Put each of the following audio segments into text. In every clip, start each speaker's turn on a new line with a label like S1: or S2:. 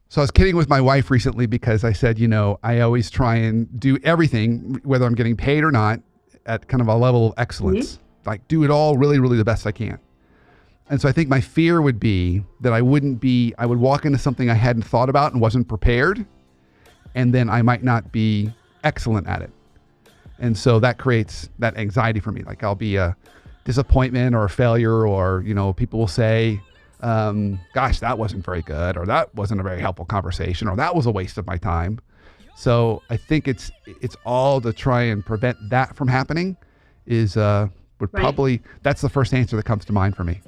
S1: So I was kidding with my wife recently because I said, I always try and do everything, whether I'm getting paid or not, at kind of a level of excellence. Mm-hmm. Like do it all really, really the best I can. And so I think my fear would be that I would walk into something I hadn't thought about and wasn't prepared, and then I might not be excellent at it. And so that creates that anxiety for me. Like I'll be a disappointment or a failure, or, people will say, gosh, that wasn't very good, or that wasn't a very helpful conversation, or that was a waste of my time. So I think it's all to try and prevent that from happening probably, that's the first answer that comes to mind for me.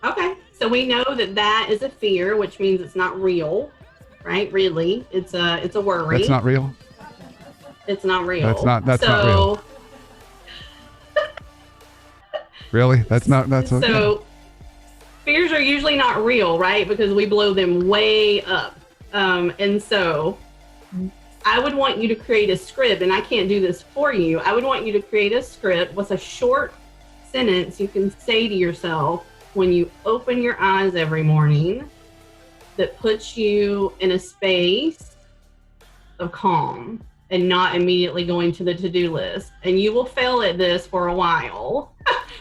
S2: Okay. So we know that is a fear, which means it's not real, right? Really. It's a worry.
S1: That's not real?
S2: It's not real.
S1: That's not real. Really? That's okay.
S2: So fears are usually not real, right? Because we blow them way up. And so I would want you to create a script, and I can't do this for you. I would want you to create a script with a short sentence you can say to yourself when you open your eyes every morning that puts you in a space of calm and not immediately going to the to-do list. And you will fail at this for a while,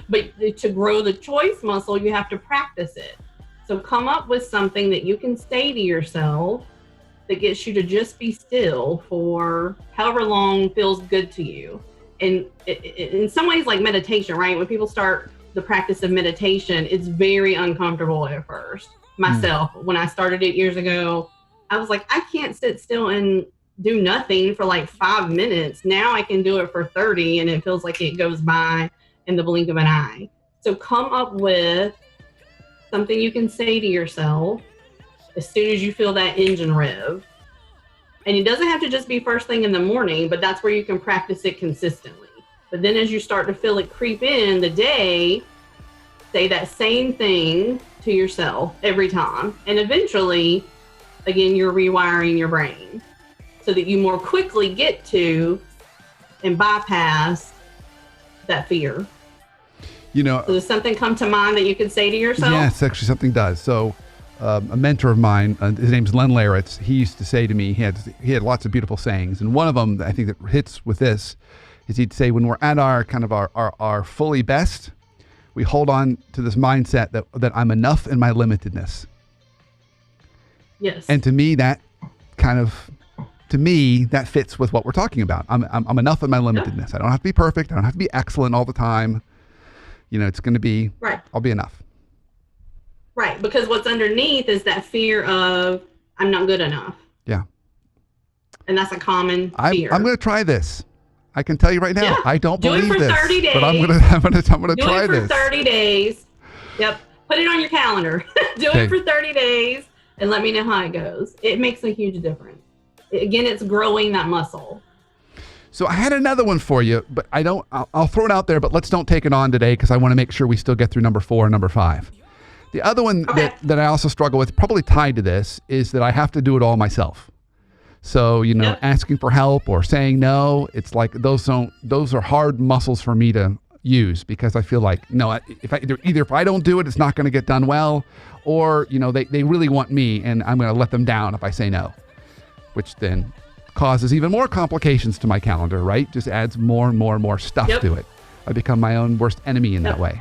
S2: but to grow the choice muscle, you have to practice it. So come up with something that you can say to yourself that gets you to just be still for however long feels good to you. And in some ways, like meditation, right? When people start the practice of meditation, it's very uncomfortable at first. Myself, when I started it years ago, I was like, I can't sit still and do nothing for like 5 minutes. Now I can do it for 30, and it feels like it goes by in the blink of an eye. So come up with something you can say to yourself as soon as you feel that engine rev. And it doesn't have to just be first thing in the morning, but that's where you can practice it consistently. But then as you start to feel it creep in the day, say that same thing to yourself every time. And eventually, again, you're rewiring your brain so that you more quickly get to and bypass that fear. So does something come to mind that you could say to yourself?
S1: Yes, actually something does. So a mentor of mine, his name's Len Laritz, he used to say to me, he had lots of beautiful sayings. And one of them, I think, that hits with this is he'd say, when we're at our fully best, we hold on to this mindset that I'm enough in my limitedness.
S2: Yes.
S1: And to me, that fits with what we're talking about. I'm enough in my limitedness. I don't have to be perfect. I don't have to be excellent all the time. It's going to be,
S2: right.
S1: I'll be enough.
S2: Right. Because what's underneath is that fear of I'm not good enough.
S1: Yeah.
S2: And that's a common fear.
S1: I'm going to try this. I can tell you right now, yeah. I don't believe this.
S2: Do it for 30 days.
S1: But I'm going to try this.
S2: Do it for 30 days. Yep. Put it on your calendar. Do it for 30 days and let me know how it goes. It makes a huge difference. Again, it's growing that muscle.
S1: So I had another one for you, but I'll throw it out there, but don't take it on today because I want to make sure we still get through number 4 and number 5. The other one that I also struggle with, probably tied to this, is that I have to do it all myself. So, asking for help or saying no, it's like those are hard muscles for me to use because I feel like, no, if I don't do it, it's not going to get done well, or, they really want me and I'm going to let them down if I say no, which then causes even more complications to my calendar, right? Just adds more and more and more stuff to it. I become my own worst enemy in that way.